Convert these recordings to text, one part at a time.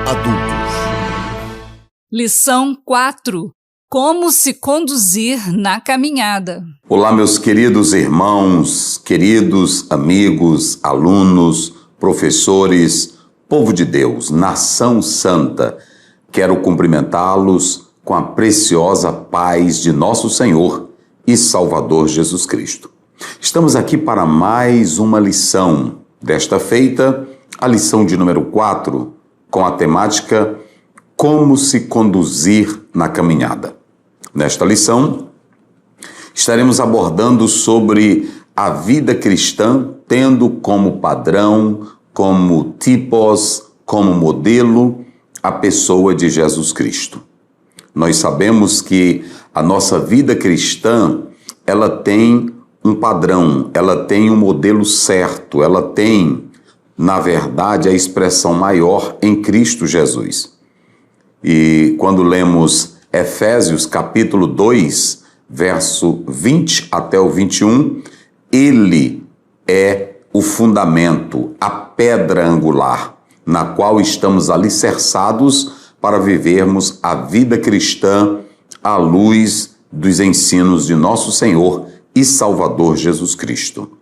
Adultos. Lição 4. Como se conduzir na caminhada. Olá, meus queridos irmãos, queridos amigos, alunos, professores, povo de Deus, nação santa. Quero cumprimentá-los com a preciosa paz de nosso Senhor e Salvador Jesus Cristo. Estamos aqui para mais uma lição. Desta feita, a lição de número 4, com a temática Como se conduzir na caminhada. Nesta lição, estaremos abordando sobre a vida cristã, tendo como padrão, como tipos, como modelo, a pessoa de Jesus Cristo. Nós sabemos que a nossa vida cristã, ela tem um padrão, ela tem um modelo certo, ela tem, na verdade, a expressão maior em Cristo Jesus. E quando lemos Efésios capítulo 2, verso 20 até o 21, ele é o fundamento, a pedra angular, na qual estamos alicerçados para vivermos a vida cristã à luz dos ensinos de nosso Senhor e Salvador Jesus Cristo.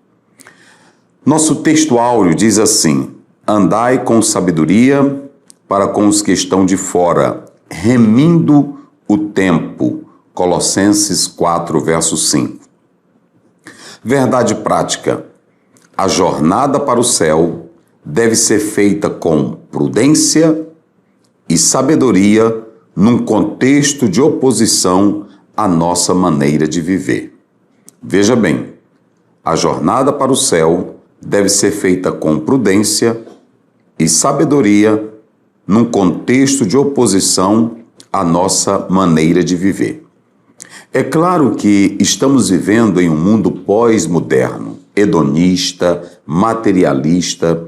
Nosso texto áureo diz assim: andai com sabedoria para com os que estão de fora, remindo o tempo. Colossenses 4, verso 5. Verdade prática. A jornada para o céu deve ser feita com prudência e sabedoria num contexto de oposição à nossa maneira de viver. Veja bem, a jornada para o céu deve ser feita com prudência e sabedoria num contexto de oposição à nossa maneira de viver. É claro que estamos vivendo em um mundo pós-moderno, hedonista, materialista,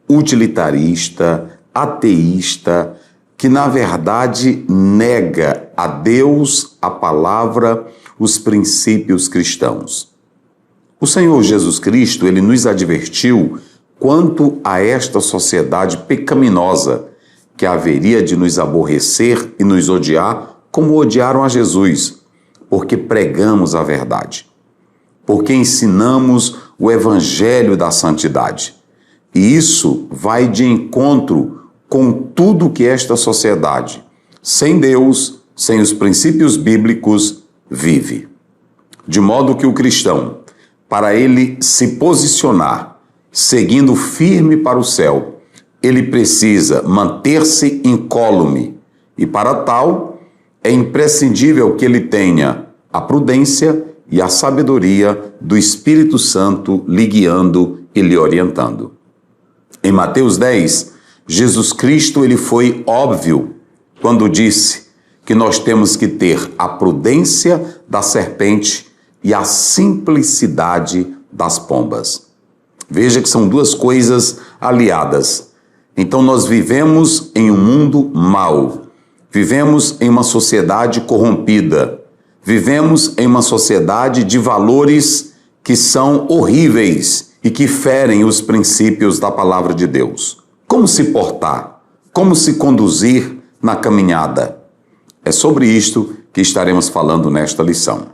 utilitarista, ateísta, que na verdade nega a Deus, a palavra, os princípios cristãos. O Senhor Jesus Cristo, ele nos advertiu quanto a esta sociedade pecaminosa que haveria de nos aborrecer e nos odiar como odiaram a Jesus, porque pregamos a verdade, porque ensinamos o evangelho da santidade. E isso vai de encontro com tudo que esta sociedade, sem Deus, sem os princípios bíblicos, vive. De modo que o cristão, para ele se posicionar, seguindo firme para o céu, ele precisa manter-se incólume. E para tal, é imprescindível que ele tenha a prudência e a sabedoria do Espírito Santo lhe guiando e lhe orientando. Em Mateus 10, Jesus Cristo ele foi óbvio quando disse que nós temos que ter a prudência da serpente e a simplicidade das pombas. Veja que são duas coisas aliadas. Então nós vivemos em um mundo mau, vivemos em uma sociedade corrompida, vivemos em uma sociedade de valores que são horríveis e que ferem os princípios da palavra de Deus. Como se portar? Como se conduzir na caminhada? É sobre isto que estaremos falando nesta lição.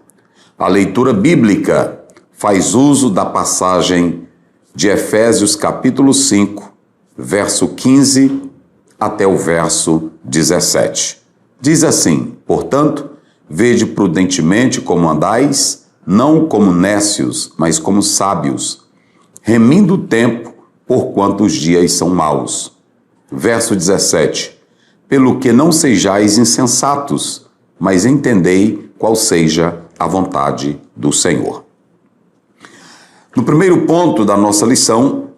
A leitura bíblica faz uso da passagem de Efésios capítulo 5, verso 15 até o verso 17. Diz assim: portanto, vede prudentemente como andais, não como nécios, mas como sábios, remindo o tempo, porquanto os dias são maus. Verso 17. Pelo que não sejais insensatos, mas entendei qual seja a vontade do Senhor. No primeiro ponto da nossa lição,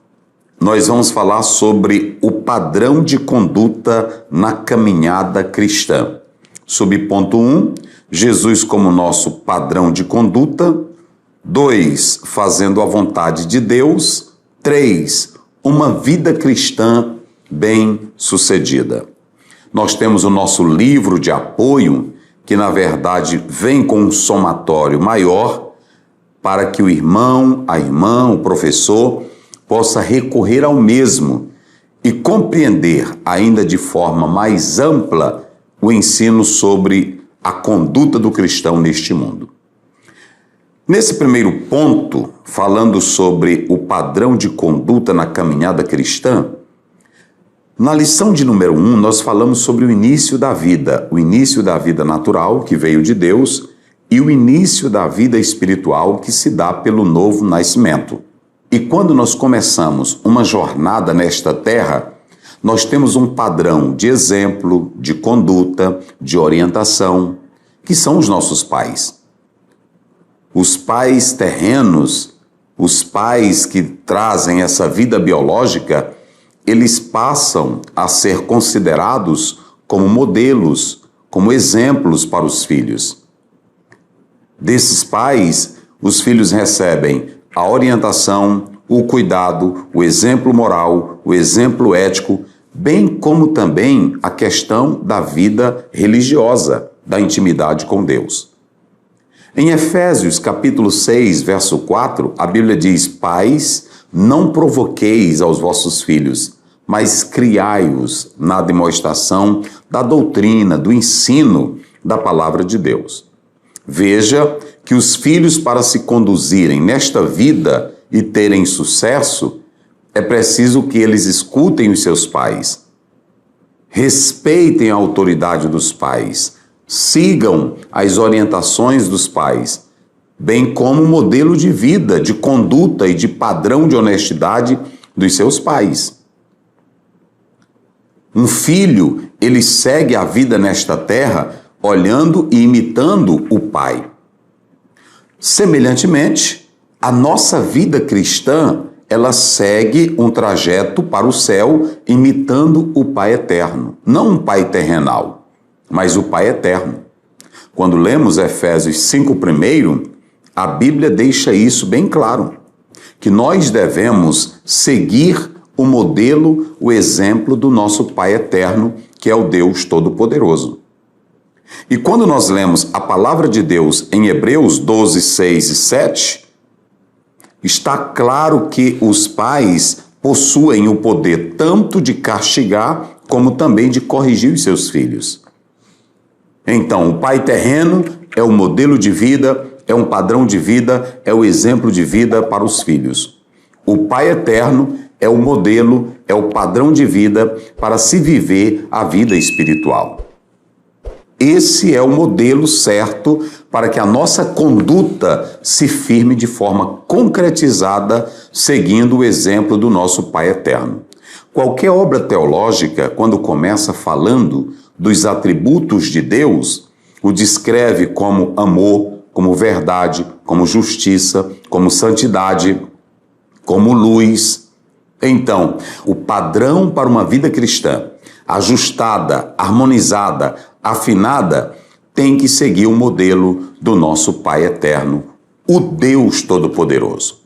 nós vamos falar sobre o padrão de conduta na caminhada cristã. Sob ponto 1, Jesus como nosso padrão de conduta. 2, fazendo a vontade de Deus. 3, uma vida cristã bem-sucedida. Nós temos o nosso livro de apoio, que na verdade vem com um somatório maior, para que o irmão, a irmã, o professor, possa recorrer ao mesmo e compreender ainda de forma mais ampla o ensino sobre a conduta do cristão neste mundo. Nesse primeiro ponto, falando sobre o padrão de conduta na caminhada cristã, na lição de número 1, nós falamos sobre o início da vida natural, que veio de Deus, e o início da vida espiritual, que se dá pelo novo nascimento. E quando nós começamos uma jornada nesta terra, nós temos um padrão de exemplo, de conduta, de orientação, que são os nossos pais. Os pais terrenos, os pais que trazem essa vida biológica, eles passam a ser considerados como modelos, como exemplos para os filhos. Desses pais, os filhos recebem a orientação, o cuidado, o exemplo moral, o exemplo ético, bem como também a questão da vida religiosa, da intimidade com Deus. Em Efésios capítulo 6, verso 4, a Bíblia diz: Pais, não provoqueis aos vossos filhos, mas criai-os na demonstração da doutrina, do ensino da palavra de Deus. Veja que os filhos, para se conduzirem nesta vida e terem sucesso, é preciso que eles escutem os seus pais, respeitem a autoridade dos pais, sigam as orientações dos pais, bem como o modelo de vida, de conduta e de padrão de honestidade dos seus pais. Um filho, ele segue a vida nesta terra olhando e imitando o pai. Semelhantemente, a nossa vida cristã, ela segue um trajeto para o céu imitando o Pai eterno. Não um Pai terrenal, mas o Pai eterno. Quando lemos Efésios 5:1, a Bíblia deixa isso bem claro, que nós devemos seguir o modelo, o exemplo do nosso Pai eterno, que é o Deus Todo-Poderoso. E quando nós lemos a palavra de Deus em Hebreus 12, 6 e 7, está claro que os pais possuem o poder tanto de castigar como também de corrigir os seus filhos. Então, o pai terreno é o modelo de vida, é um padrão de vida, é o exemplo de vida para os filhos. O pai eterno é o modelo, é o padrão de vida para se viver a vida espiritual. Esse é o modelo certo para que a nossa conduta se firme de forma concretizada, seguindo o exemplo do nosso Pai eterno. Qualquer obra teológica, quando começa falando dos atributos de Deus, o descreve como amor, como verdade, como justiça, como santidade, como luz. Então, o padrão para uma vida cristã, ajustada, harmonizada, afinada, tem que seguir o modelo do nosso Pai eterno, o Deus Todo-Poderoso.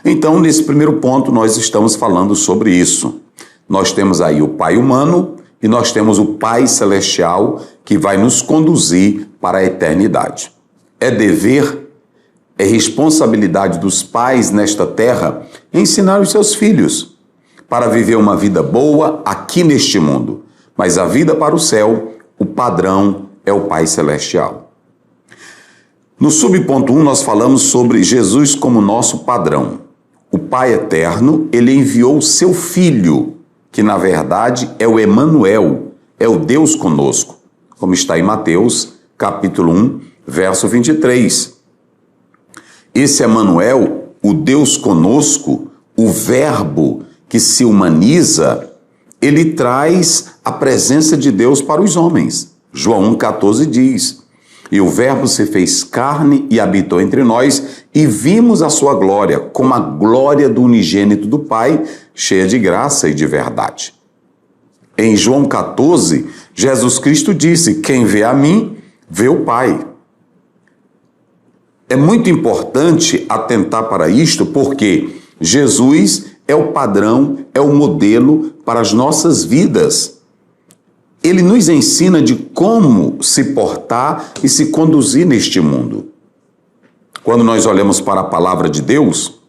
Então, nesse primeiro ponto, nós estamos falando sobre isso. Nós temos aí o Pai humano e nós temos o Pai celestial que vai nos conduzir para a eternidade. É dever, é responsabilidade dos pais nesta terra ensinar os seus filhos para viver uma vida boa aqui neste mundo, mas a vida para o céu, o padrão é o Pai Celestial. No subponto 1, nós falamos sobre Jesus como nosso padrão. O Pai Eterno, ele enviou o seu Filho, que na verdade é o Emanuel, é o Deus conosco, como está em Mateus, capítulo 1, verso 23. Esse Emanuel, o Deus conosco, o Verbo que se humaniza, ele traz a presença de Deus para os homens. João 1,14 diz: E o Verbo se fez carne e habitou entre nós, e vimos a sua glória, como a glória do unigênito do Pai, cheia de graça e de verdade. Em João 14, Jesus Cristo disse: Quem vê a mim, vê o Pai. É muito importante atentar para isto, porque Jesus é o padrão, é o modelo para as nossas vidas. Ele nos ensina de como se portar e se conduzir neste mundo. Quando nós olhamos para a palavra de Deus,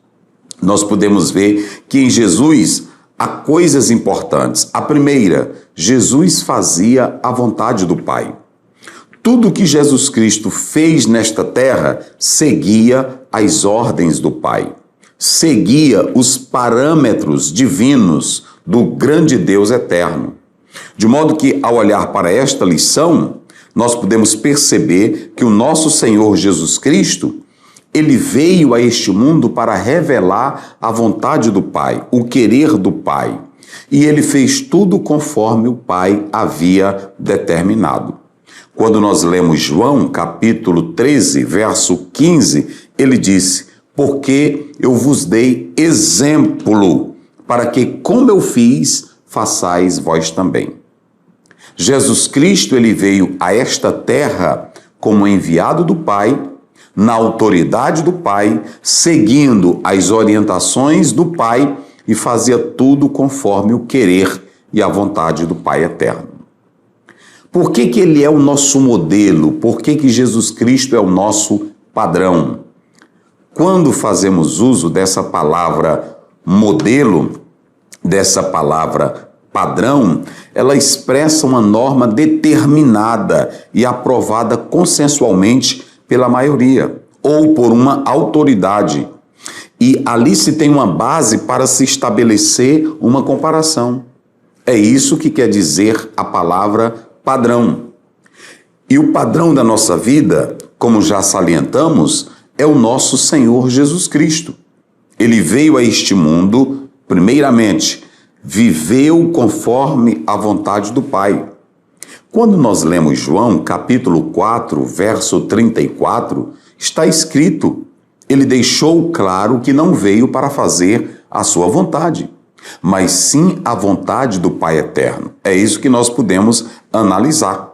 nós podemos ver que em Jesus há coisas importantes. A primeira, Jesus fazia a vontade do Pai. Tudo que Jesus Cristo fez nesta terra seguia as ordens do Pai, seguia os parâmetros divinos do grande Deus eterno. De modo que, ao olhar para esta lição, nós podemos perceber que o nosso Senhor Jesus Cristo, ele veio a este mundo para revelar a vontade do Pai, o querer do Pai. E ele fez tudo conforme o Pai havia determinado. Quando nós lemos João, capítulo 13, verso 15, ele disse: porque eu vos dei exemplo, para que, como eu fiz, façais vós também. Jesus Cristo, ele veio a esta terra como enviado do Pai, na autoridade do Pai, seguindo as orientações do Pai e fazia tudo conforme o querer e a vontade do Pai eterno. Por que ele é o nosso modelo? Por que Jesus Cristo é o nosso padrão? Quando fazemos uso dessa palavra modelo, dessa palavra padrão, ela expressa uma norma determinada e aprovada consensualmente pela maioria ou por uma autoridade. E ali se tem uma base para se estabelecer uma comparação. É isso que quer dizer a palavra padrão. E o padrão da nossa vida, como já salientamos, é o nosso Senhor Jesus Cristo. Ele veio a este mundo, primeiramente, viveu conforme a vontade do Pai. Quando nós lemos João, capítulo 4, verso 34, está escrito: ele deixou claro que não veio para fazer a sua vontade, mas sim a vontade do Pai eterno. É isso que nós podemos analisar.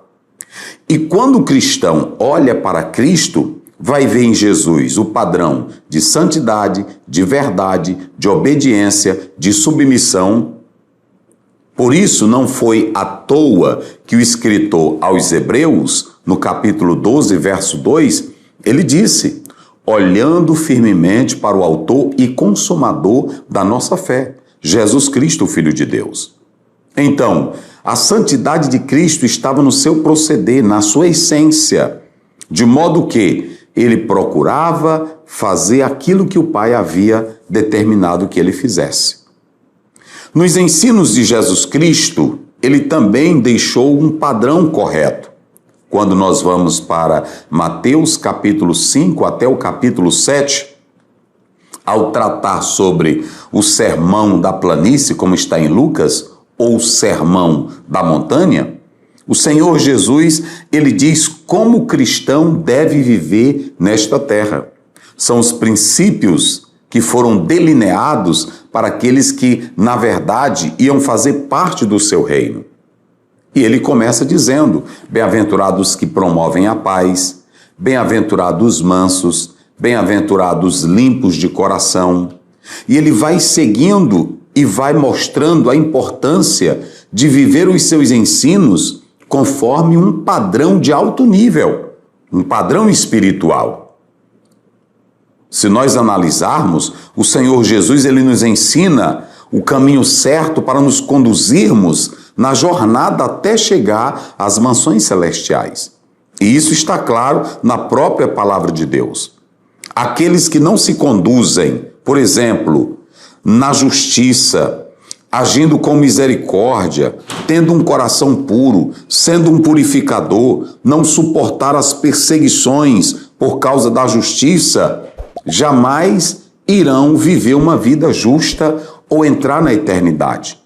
E quando o cristão olha para Cristo, vai ver em Jesus o padrão de santidade, de verdade, de obediência, de submissão. Por isso, não foi à toa que o escritor aos Hebreus, no capítulo 12, verso 2, ele disse: olhando firmemente para o autor e consumador da nossa fé, Jesus Cristo, o Filho de Deus. Então, a santidade de Cristo estava no seu proceder, na sua essência, de modo que ele procurava fazer aquilo que o Pai havia determinado que ele fizesse. Nos ensinos de Jesus Cristo, ele também deixou um padrão correto. Quando nós vamos para Mateus capítulo 5 até o capítulo 7, ao tratar sobre o sermão da planície, como está em Lucas, ou o sermão da montanha, o Senhor Jesus, ele diz como o cristão deve viver nesta terra. São os princípios que foram delineados para aqueles que, na verdade, iam fazer parte do seu reino. E ele começa dizendo: bem-aventurados que promovem a paz, bem-aventurados os mansos, bem-aventurados limpos de coração. E ele vai seguindo e vai mostrando a importância de viver os seus ensinos conforme um padrão de alto nível, um padrão espiritual. Se nós analisarmos, o Senhor Jesus, ele nos ensina o caminho certo para nos conduzirmos na jornada até chegar às mansões celestiais. E isso está claro na própria palavra de Deus. Aqueles que não se conduzem, por exemplo, na justiça, agindo com misericórdia, tendo um coração puro, sendo um purificador, não suportar as perseguições por causa da justiça, jamais irão viver uma vida justa ou entrar na eternidade,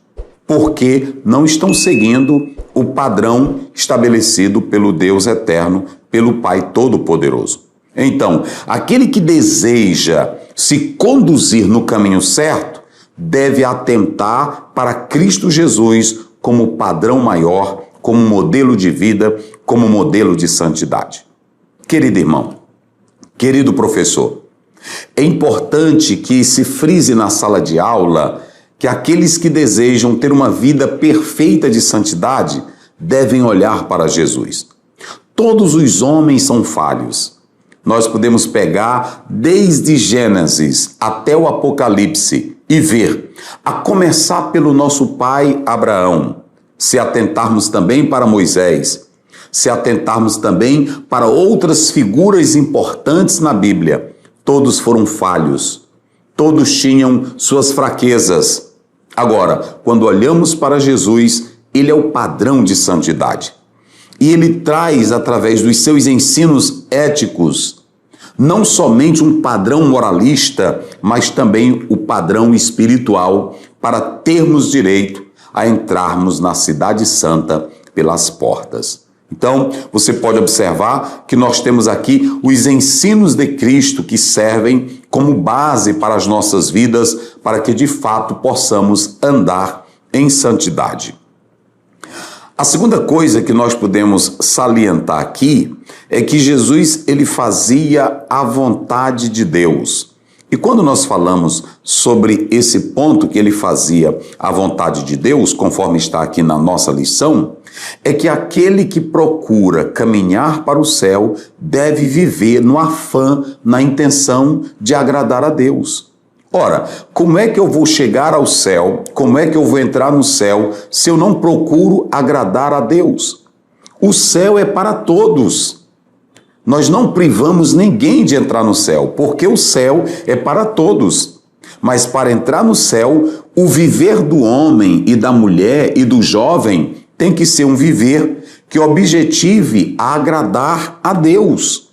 porque não estão seguindo o padrão estabelecido pelo Deus eterno, pelo Pai Todo-Poderoso. Então, aquele que deseja se conduzir no caminho certo, deve atentar para Cristo Jesus como padrão maior, como modelo de vida, como modelo de santidade. Querido irmão, querido professor, é importante que se frise na sala de aula que aqueles que desejam ter uma vida perfeita de santidade devem olhar para Jesus. Todos os homens são falhos. Nós podemos pegar desde Gênesis até o Apocalipse e ver a começar pelo nosso pai Abraão, se atentarmos também para Moisés, se atentarmos também para outras figuras importantes na Bíblia, todos foram falhos, todos tinham suas fraquezas. Agora, quando olhamos para Jesus, ele é o padrão de santidade. E ele traz, através dos seus ensinos éticos, não somente um padrão moralista, mas também o padrão espiritual para termos direito a entrarmos na Cidade Santa pelas portas. Então, você pode observar que nós temos aqui os ensinos de Cristo que servem como base para as nossas vidas, para que de fato possamos andar em santidade. A segunda coisa que nós podemos salientar aqui é que Jesus ele fazia a vontade de Deus. E quando nós falamos sobre esse ponto que ele fazia a vontade de Deus, conforme está aqui na nossa lição, é que aquele que procura caminhar para o céu deve viver no afã, na intenção de agradar a Deus. Ora, como é que eu vou chegar ao céu, como é que eu vou entrar no céu, se eu não procuro agradar a Deus? O céu é para todos. Nós não privamos ninguém de entrar no céu, porque o céu é para todos. Mas para entrar no céu, o viver do homem e da mulher e do jovem tem que ser um viver que objetive a agradar a Deus.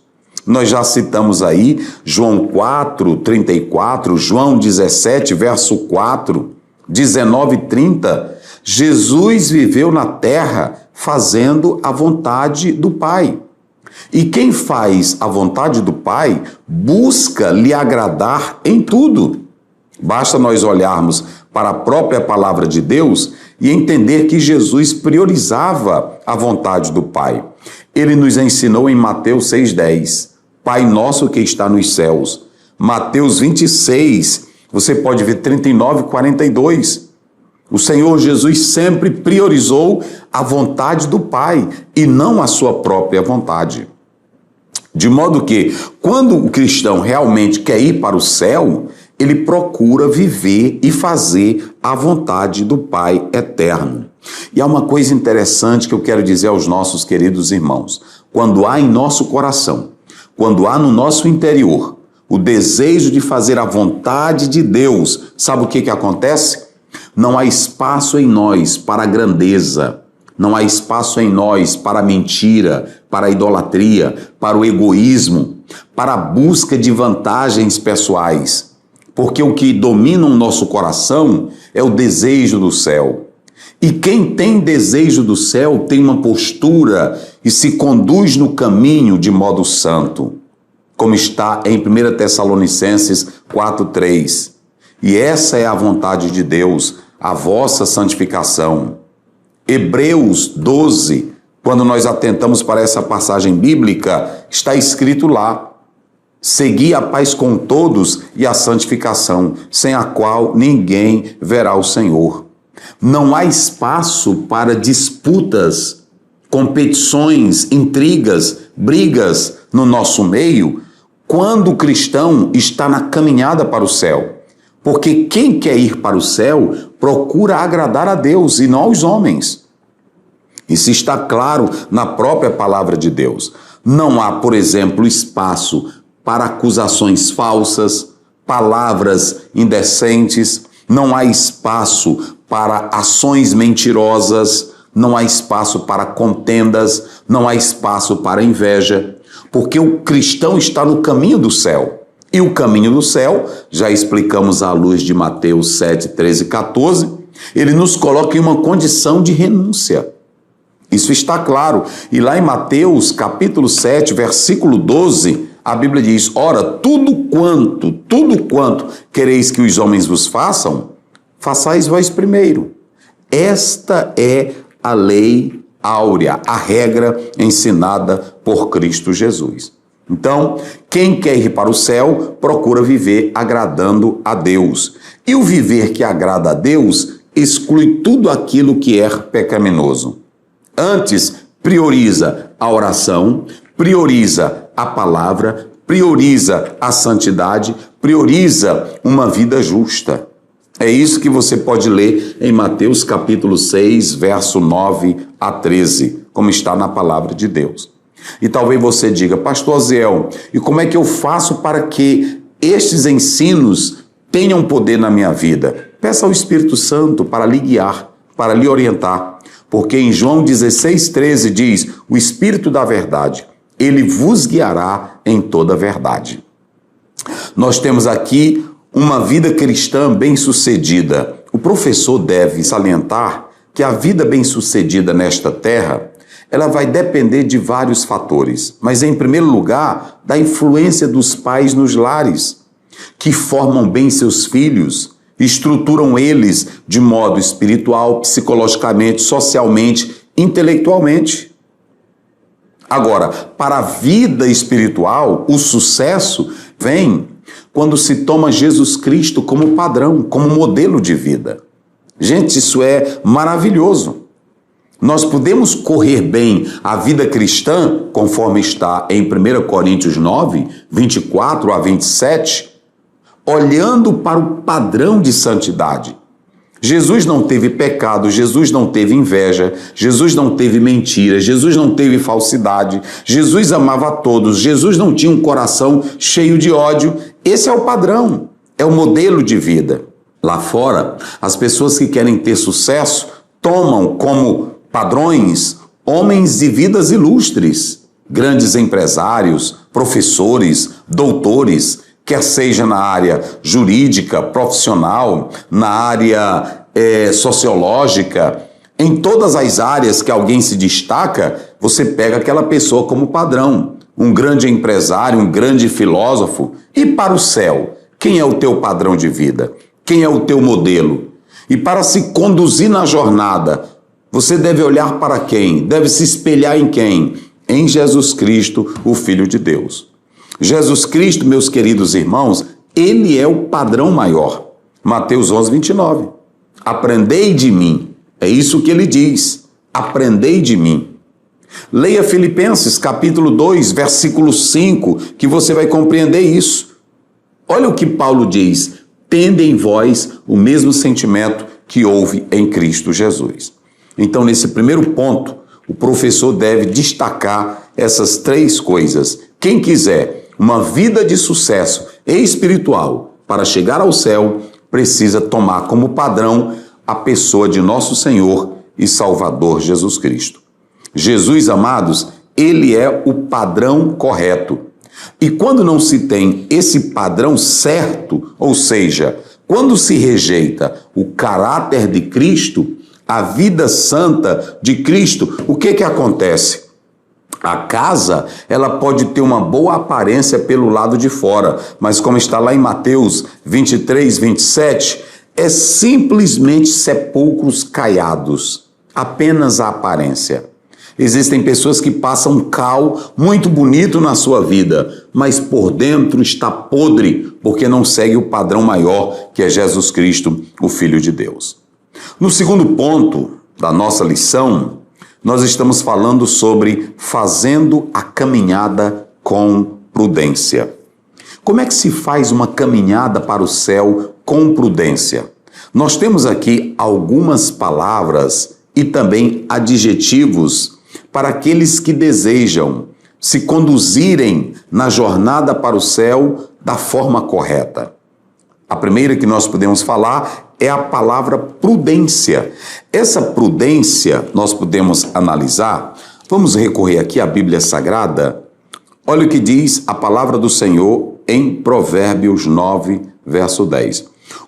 Nós já citamos aí João 4:34, João 17, verso 4, 19 e 30. Jesus viveu na terra fazendo a vontade do Pai. E quem faz a vontade do Pai busca lhe agradar em tudo. Basta nós olharmos para a própria palavra de Deus e entender que Jesus priorizava a vontade do Pai. Ele nos ensinou em Mateus 6,10, Pai nosso que está nos céus. Mateus 26, você pode ver 39 e 42. O Senhor Jesus sempre priorizou a vontade do Pai e não a sua própria vontade. De modo que, quando o cristão realmente quer ir para o céu, ele procura viver e fazer a vontade do Pai eterno. E há uma coisa interessante que eu quero dizer aos nossos queridos irmãos. Quando há em nosso coração, quando há no nosso interior o desejo de fazer a vontade de Deus, sabe o que acontece? Não há espaço em nós para a grandeza, não há espaço em nós para a mentira, para a idolatria, para o egoísmo, para a busca de vantagens pessoais. Porque o que domina o nosso coração é o desejo do céu. E quem tem desejo do céu tem uma postura e se conduz no caminho de modo santo, como está em 1 Tessalonicenses 4:3. E essa é a vontade de Deus, a vossa santificação. Hebreus 12, quando nós atentamos para essa passagem bíblica, está escrito lá: segui a paz com todos e a santificação, sem a qual ninguém verá o Senhor. Não há espaço para disputas, competições, intrigas, brigas no nosso meio, quando o cristão está na caminhada para o céu. Porque quem quer ir para o céu procura agradar a Deus e não aos homens. Isso está claro na própria palavra de Deus. Não há, por exemplo, espaço para acusações falsas, palavras indecentes, não há espaço para ações mentirosas, não há espaço para contendas, não há espaço para inveja, porque o cristão está no caminho do céu. E o caminho do céu, já explicamos à luz de Mateus 7, 13 e 14, ele nos coloca em uma condição de renúncia. Isso está claro. E lá em Mateus, capítulo 7, versículo 12, a Bíblia diz: ora, tudo quanto quereis que os homens vos façam, façais vós primeiro. Esta é a lei áurea, a regra ensinada por Cristo Jesus. Então, quem quer ir para o céu, procura viver agradando a Deus. E o viver que agrada a Deus exclui tudo aquilo que é pecaminoso. Antes, prioriza a oração, prioriza a palavra, prioriza a santidade, prioriza uma vida justa. É isso que você pode ler em Mateus capítulo 6, verso 9 a 13, como está na palavra de Deus. E talvez você diga, pastor Aziel, e como é que eu faço para que estes ensinos tenham poder na minha vida? Peça ao Espírito Santo para lhe guiar, para lhe orientar. Porque em João 16, 13 diz, o Espírito da verdade, ele vos guiará em toda a verdade. Nós temos aqui uma vida cristã bem-sucedida. O professor deve salientar que a vida bem-sucedida nesta terra, ela vai depender de vários fatores, mas em primeiro lugar, da influência dos pais nos lares, que formam bem seus filhos, estruturam eles de modo espiritual, psicologicamente, socialmente, intelectualmente. Agora, para a vida espiritual, o sucesso vem quando se toma Jesus Cristo como padrão, como modelo de vida. Gente, isso é maravilhoso. Nós podemos correr bem a vida cristã, conforme está em 1 Coríntios 9, 24 a 27, olhando para o padrão de santidade. Jesus não teve pecado, Jesus não teve inveja, Jesus não teve mentira, Jesus não teve falsidade, Jesus amava a todos, Jesus não tinha um coração cheio de ódio. Esse é o padrão, é o modelo de vida. Lá fora, as pessoas que querem ter sucesso tomam como padrões homens de vidas ilustres, grandes empresários, professores, doutores, quer seja na área jurídica, profissional, na área sociológica, em todas as áreas que alguém se destaca, você pega aquela pessoa como padrão, um grande empresário, um grande filósofo. E para o céu, quem é o teu padrão de vida? Quem é o teu modelo? E para se conduzir na jornada, você deve olhar para quem? Deve se espelhar em quem? Em Jesus Cristo, o Filho de Deus. Jesus Cristo, meus queridos irmãos, ele é o padrão maior. Mateus 11, 29. Aprendei de mim. É isso que ele diz. Aprendei de mim. Leia Filipenses capítulo 2, versículo 5, que você vai compreender isso. Olha o que Paulo diz. Tende em vós o mesmo sentimento que houve em Cristo Jesus. Então, nesse primeiro ponto, o professor deve destacar essas três coisas. Quem quiser uma vida de sucesso espiritual para chegar ao céu, precisa tomar como padrão a pessoa de nosso Senhor e Salvador Jesus Cristo. Jesus, amados, ele é o padrão correto. E quando não se tem esse padrão certo, ou seja, quando se rejeita o caráter de Cristo, a vida santa de Cristo, o que acontece? A casa, ela pode ter uma boa aparência pelo lado de fora, mas como está lá em Mateus 23, 27, é simplesmente sepulcros caiados, apenas a aparência. Existem pessoas que passam um cal muito bonito na sua vida, mas por dentro está podre, porque não segue o padrão maior, que é Jesus Cristo, o Filho de Deus. No segundo ponto da nossa lição, nós estamos falando sobre fazendo a caminhada com prudência. Como é que se faz uma caminhada para o céu com prudência? Nós temos aqui algumas palavras e também adjetivos para aqueles que desejam se conduzirem na jornada para o céu da forma correta. A primeira que nós podemos falar é a palavra prudência. Essa prudência nós podemos analisar. Vamos recorrer aqui à Bíblia Sagrada. Olha o que diz a palavra do Senhor em Provérbios 9, verso 10.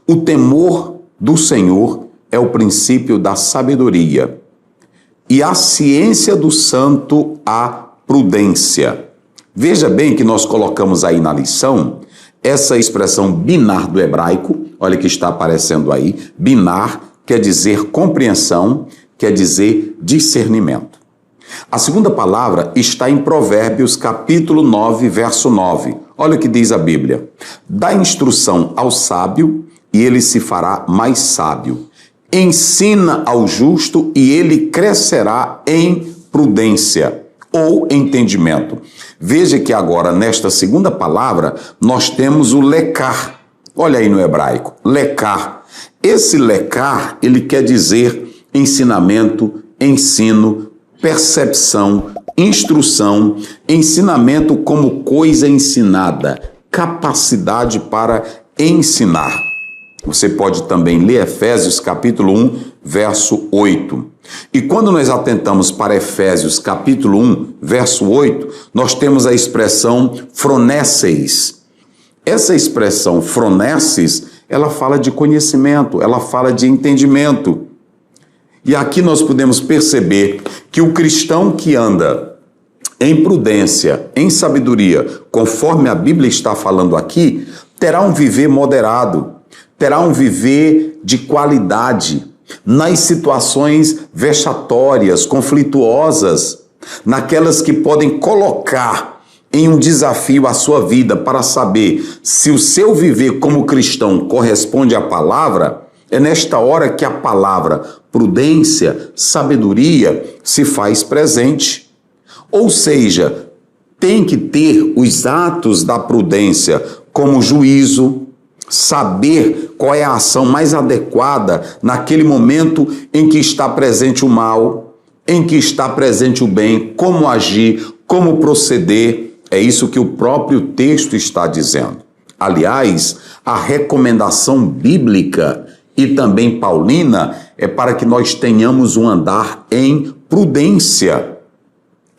O temor do Senhor é o princípio da sabedoria, e a ciência do santo a prudência. Veja bem que nós colocamos aí na lição essa expressão binar do hebraico, olha que está aparecendo aí, binar quer dizer compreensão, quer dizer discernimento. A segunda palavra está em Provérbios capítulo 9, verso 9. Olha o que diz a Bíblia. Dá instrução ao sábio e ele se fará mais sábio. Ensina ao justo e ele crescerá em prudência ou entendimento. Veja que agora, nesta segunda palavra, nós temos o lecar. Olha aí no hebraico, lecar. Esse lecar, ele quer dizer ensinamento, ensino, percepção, instrução, ensinamento como coisa ensinada, capacidade para ensinar. Você pode também ler Efésios capítulo 1, verso 8. E quando nós atentamos para Efésios capítulo 1, verso 8, nós temos a expressão phroneses. Essa expressão phroneses, ela fala de conhecimento, ela fala de entendimento. E aqui nós podemos perceber que o cristão que anda em prudência, em sabedoria, conforme a Bíblia está falando aqui, terá um viver moderado, terá um viver de qualidade nas situações vexatórias, conflituosas, naquelas que podem colocar em um desafio a sua vida para saber se o seu viver como cristão corresponde à palavra. É nesta hora que a palavra prudência, sabedoria se faz presente. Ou seja, tem que ter os atos da prudência como juízo, saber qual é a ação mais adequada naquele momento em que está presente o mal, em que está presente o bem, como agir, como proceder. É isso que o próprio texto está dizendo. Aliás, a recomendação bíblica e também paulina é para que nós tenhamos um andar em prudência.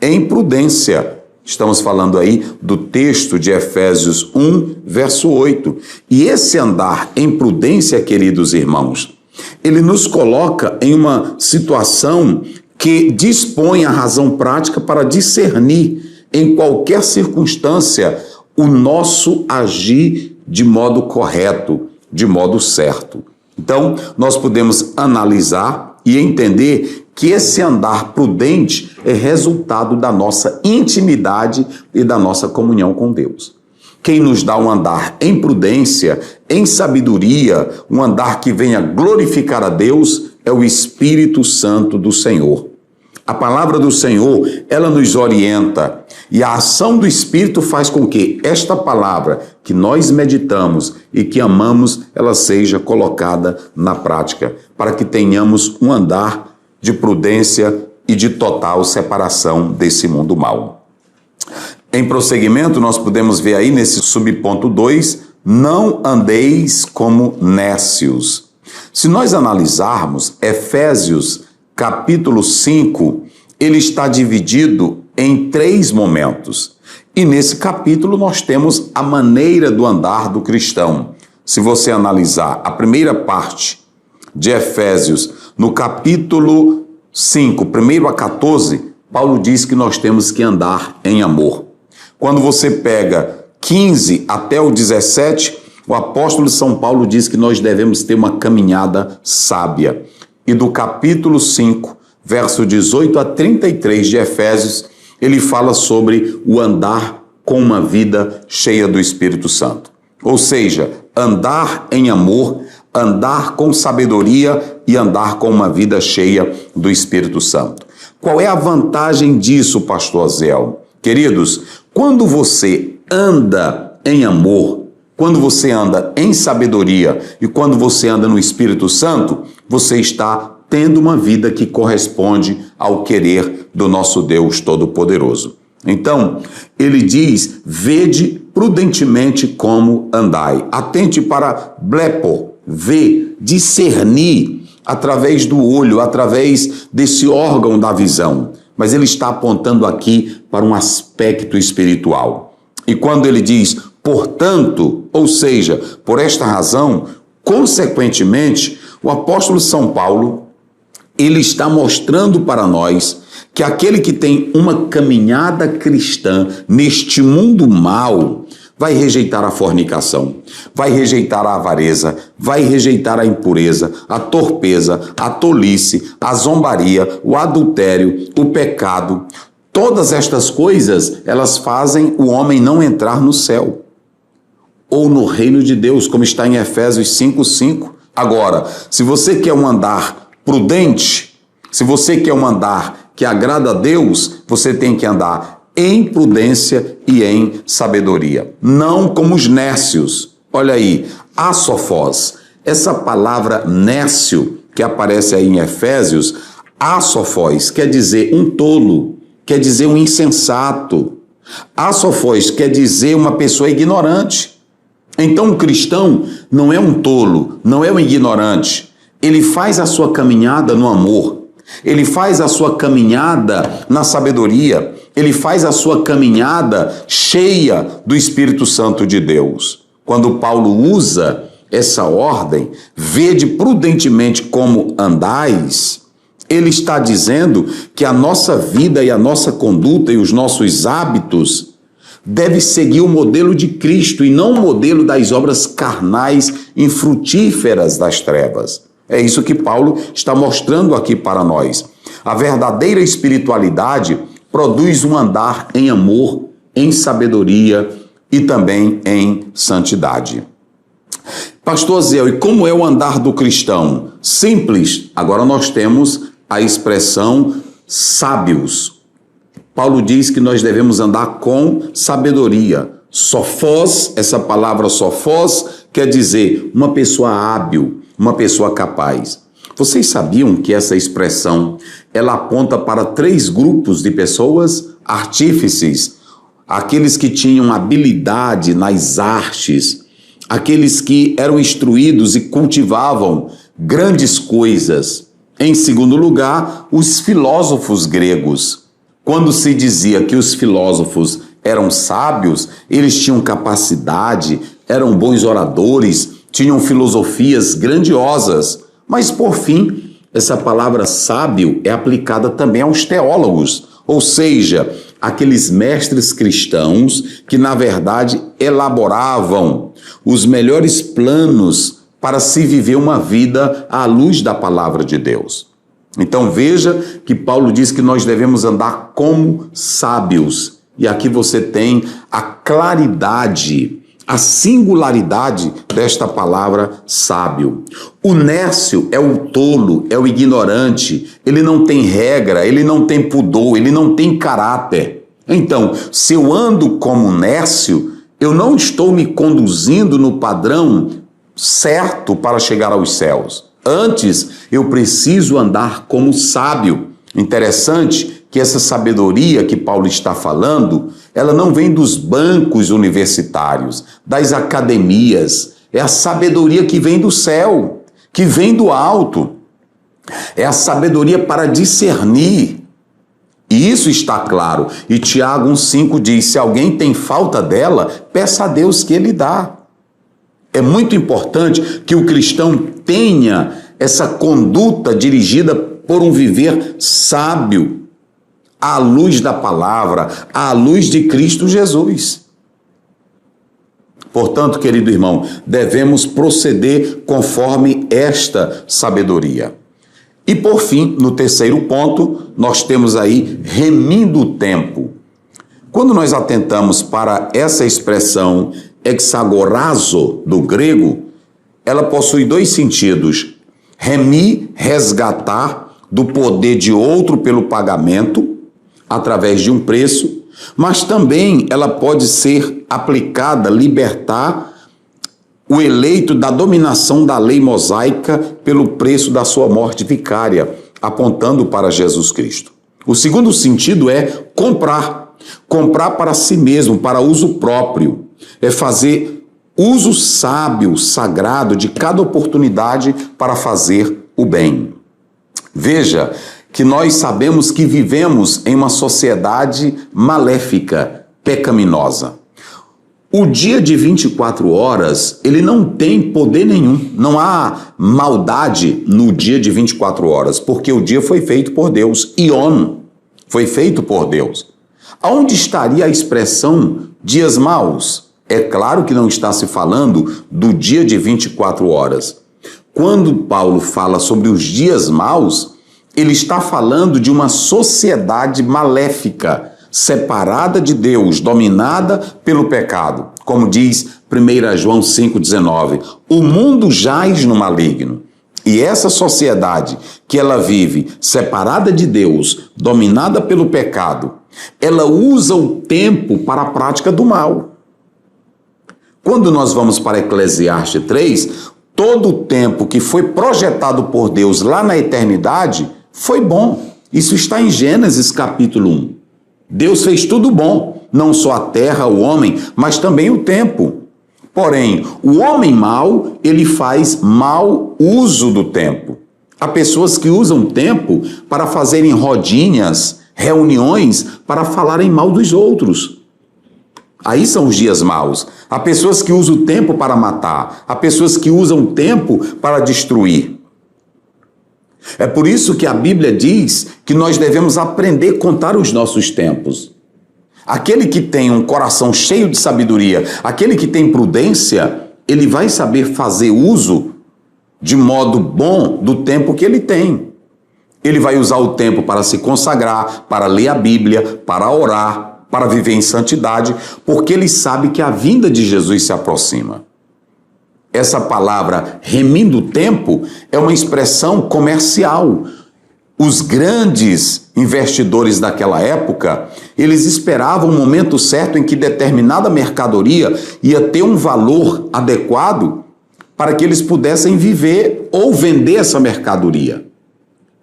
Em prudência. Estamos falando aí do texto de Efésios 1, verso 8. E esse andar em prudência, queridos irmãos, ele nos coloca em uma situação que dispõe a razão prática para discernir em qualquer circunstância o nosso agir de modo correto, de modo certo. Então, nós podemos analisar e entender que esse andar prudente é resultado da nossa intimidade e da nossa comunhão com Deus. Quem nos dá um andar em prudência, em sabedoria, um andar que venha glorificar a Deus, é o Espírito Santo do Senhor. A palavra do Senhor, ela nos orienta, e a ação do Espírito faz com que esta palavra que nós meditamos e que amamos, ela seja colocada na prática, para que tenhamos um andar de prudência e de total separação desse mundo mau. Em prosseguimento, nós podemos ver aí nesse subponto 2, não andeis como nécios. Se nós analisarmos Efésios capítulo 5, ele está dividido em 3 momentos. E nesse capítulo nós temos a maneira do andar do cristão. Se você analisar a primeira parte de Efésios, no capítulo 5, 1 a 14, Paulo diz que nós temos que andar em amor. Quando você pega 15 até o 17, o apóstolo São Paulo diz que nós devemos ter uma caminhada sábia. E do capítulo 5, verso 18 a 33 de Efésios, ele fala sobre o andar com uma vida cheia do Espírito Santo. Ou seja, andar em amor, andar com sabedoria e andar com uma vida cheia do Espírito Santo. Qual é a vantagem disso, pastor Zéu? Queridos, quando você anda em amor, quando você anda em sabedoria e quando você anda no Espírito Santo, você está tendo uma vida que corresponde ao querer do nosso Deus Todo-Poderoso. Então, ele diz, vede prudentemente como andai. Atente para blepo, ver, discernir através do olho, através desse órgão da visão. Mas ele está apontando aqui para um aspecto espiritual. E quando ele diz, portanto, ou seja, por esta razão, consequentemente, o apóstolo São Paulo, ele está mostrando para nós que aquele que tem uma caminhada cristã neste mundo mau vai rejeitar a fornicação, vai rejeitar a avareza, vai rejeitar a impureza, a torpeza, a tolice, a zombaria, o adultério, o pecado. Todas estas coisas, elas fazem o homem não entrar no céu ou no reino de Deus, como está em Efésios 5:5. Agora, se você quer um andar prudente, se você quer um andar que agrada a Deus, você tem que andar em prudência e em sabedoria. Não como os nécios. Olha aí, a sofós. Essa palavra nércio, que aparece aí em Efésios, asofós, quer dizer um tolo, quer dizer um insensato. Asofós quer dizer uma pessoa ignorante. Então o cristão não é um tolo, não é um ignorante. Ele faz a sua caminhada no amor. Ele faz a sua caminhada na sabedoria. Ele faz a sua caminhada cheia do Espírito Santo de Deus. Quando Paulo usa essa ordem, vede prudentemente como andais, ele está dizendo que a nossa vida e a nossa conduta e os nossos hábitos deve seguir o modelo de Cristo e não o modelo das obras carnais infrutíferas das trevas. É isso que Paulo está mostrando aqui para nós. A verdadeira espiritualidade produz um andar em amor, em sabedoria e também em santidade. Pastor Zéu, e como é o andar do cristão? Simples. Agora nós temos a expressão sábios. Paulo diz que nós devemos andar com sabedoria. Sofós, essa palavra sofós, quer dizer uma pessoa hábil, uma pessoa capaz. Vocês sabiam que essa expressão, ela aponta para 3 grupos de pessoas? Artífices, aqueles que tinham habilidade nas artes, aqueles que eram instruídos e cultivavam grandes coisas. Em segundo lugar, os filósofos gregos. Quando se dizia que os filósofos eram sábios, eles tinham capacidade, eram bons oradores, tinham filosofias grandiosas. Mas, por fim, essa palavra sábio é aplicada também aos teólogos, ou seja, aqueles mestres cristãos que, na verdade, elaboravam os melhores planos para se viver uma vida à luz da palavra de Deus. Então veja que Paulo diz que nós devemos andar como sábios. E aqui você tem a claridade, a singularidade desta palavra sábio. O nércio é o tolo, é o ignorante, ele não tem regra, ele não tem pudor, ele não tem caráter. Então, se eu ando como nércio, eu não estou me conduzindo no padrão certo para chegar aos céus. Antes, eu preciso andar como sábio. Interessante que essa sabedoria que Paulo está falando, ela não vem dos bancos universitários, das academias. É a sabedoria que vem do céu, que vem do alto. É a sabedoria para discernir. E isso está claro. E Tiago 1,5 diz, se alguém tem falta dela, peça a Deus que ele dá. É muito importante que o cristão tenha essa conduta dirigida por um viver sábio, à luz da palavra, à luz de Cristo Jesus. Portanto, querido irmão, devemos proceder conforme esta sabedoria. E por fim, no terceiro ponto, nós temos aí remindo o tempo. Quando nós atentamos para essa expressão exagorazo do grego, ela possui 2 sentidos. Remir, resgatar do poder de outro pelo pagamento, através de um preço, mas também ela pode ser aplicada, libertar o eleito da dominação da lei mosaica pelo preço da sua morte vicária, apontando para Jesus Cristo. O segundo sentido é comprar para si mesmo, para uso próprio. É fazer uso sábio, sagrado de cada oportunidade para fazer o bem. Veja que nós sabemos que vivemos em uma sociedade maléfica, pecaminosa. O dia de 24 horas, ele não tem poder nenhum. Não há maldade no dia de 24 horas, porque o dia foi feito por Deus. Ion foi feito por Deus. Aonde estaria a expressão dias maus? É claro que não está se falando do dia de 24 horas. Quando Paulo fala sobre os dias maus, ele está falando de uma sociedade maléfica, separada de Deus, dominada pelo pecado. Como diz 1 João 5,19, o mundo jaz no maligno. E essa sociedade que ela vive, separada de Deus, dominada pelo pecado, ela usa o tempo para a prática do mal. Quando nós vamos para Eclesiastes 3, todo o tempo que foi projetado por Deus lá na eternidade foi bom. Isso está em Gênesis capítulo 1. Deus fez tudo bom, não só a terra, o homem, mas também o tempo. Porém, o homem mau, ele faz mau uso do tempo. Há pessoas que usam tempo para fazerem rodinhas, reuniões, para falarem mal dos outros. Aí são os dias maus. Há pessoas que usam o tempo para matar. Há pessoas que usam o tempo para destruir. É por isso que a Bíblia diz que nós devemos aprender a contar os nossos tempos. Aquele que tem um coração cheio de sabedoria, aquele que tem prudência, ele vai saber fazer uso de modo bom do tempo que ele tem. Ele vai usar o tempo para se consagrar, para ler a Bíblia, para orar, para viver em santidade, porque ele sabe que a vinda de Jesus se aproxima. Essa palavra remindo o tempo é uma expressão comercial. Os grandes investidores daquela época, eles esperavam o momento certo em que determinada mercadoria ia ter um valor adequado para que eles pudessem viver ou vender essa mercadoria.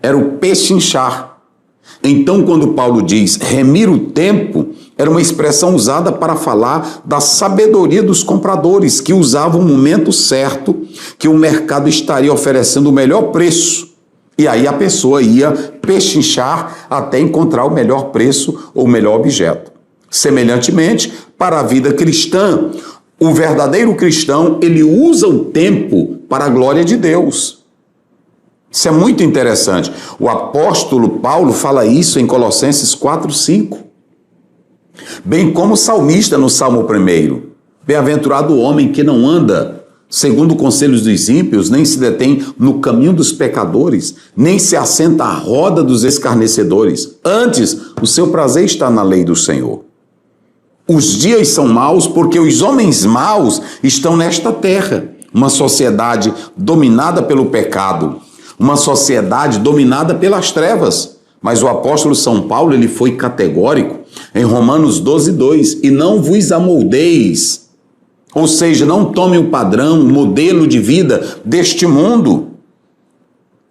Era o pechinchar. Então, quando Paulo diz remir o tempo, era uma expressão usada para falar da sabedoria dos compradores, que usavam o momento certo, que o mercado estaria oferecendo o melhor preço. E aí a pessoa ia pechinchar até encontrar o melhor preço ou o melhor objeto. Semelhantemente, para a vida cristã, o verdadeiro cristão, ele usa o tempo para a glória de Deus. Isso é muito interessante. O apóstolo Paulo fala isso em Colossenses 4:5. Bem como o salmista no Salmo 1. Bem-aventurado o homem que não anda segundo conselhos dos ímpios, nem se detém no caminho dos pecadores, nem se assenta à roda dos escarnecedores. Antes, o seu prazer está na lei do Senhor. Os dias são maus porque os homens maus estão nesta terra. Uma sociedade dominada pelo pecado, uma sociedade dominada pelas trevas. Mas o apóstolo São Paulo, ele foi categórico em Romanos 12:2, e não vos amoldeis, ou seja, não tome o padrão, o modelo de vida deste mundo,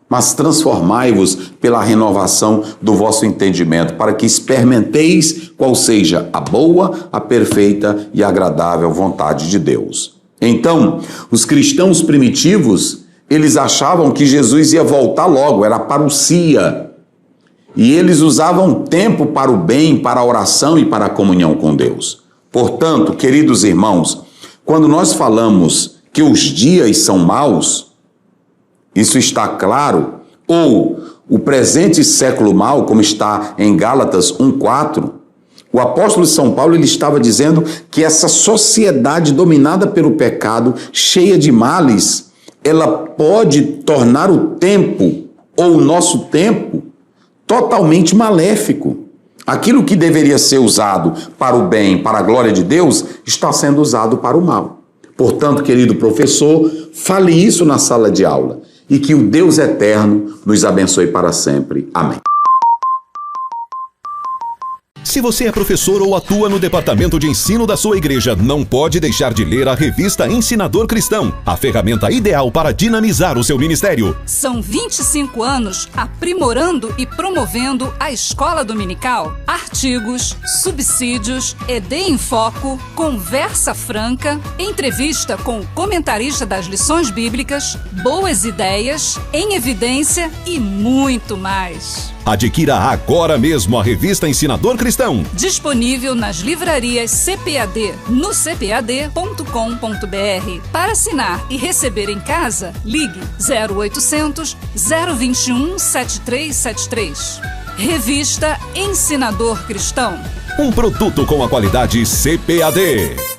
mas transformai-vos pela renovação do vosso entendimento, para que experimenteis qual seja a boa, a perfeita e agradável vontade de Deus. Então, os cristãos primitivos, eles achavam que Jesus ia voltar logo, era parousia. E eles usavam tempo para o bem, para a oração e para a comunhão com Deus. Portanto, queridos irmãos, quando nós falamos que os dias são maus, isso está claro, ou o presente século mau, como está em Gálatas 1:4, o apóstolo São Paulo, ele estava dizendo que essa sociedade dominada pelo pecado, cheia de males, ela pode tornar o tempo, ou o nosso tempo, totalmente maléfico. Aquilo que deveria ser usado para o bem, para a glória de Deus, está sendo usado para o mal. Portanto, querido professor, fale isso na sala de aula e que o Deus eterno nos abençoe para sempre. Amém. Se você é professor ou atua no departamento de ensino da sua igreja, não pode deixar de ler a revista Ensinador Cristão, a ferramenta ideal para dinamizar o seu ministério. São 25 anos aprimorando e promovendo a escola dominical. Artigos, subsídios, ED em Foco, conversa franca, entrevista com o comentarista das lições bíblicas, boas ideias, em evidência e muito mais. Adquira agora mesmo a revista Ensinador Cristão. Disponível nas livrarias CPAD, no cpad.com.br. Para assinar e receber em casa, ligue 0800 021 7373. Revista Ensinador Cristão. Um produto com a qualidade CPAD.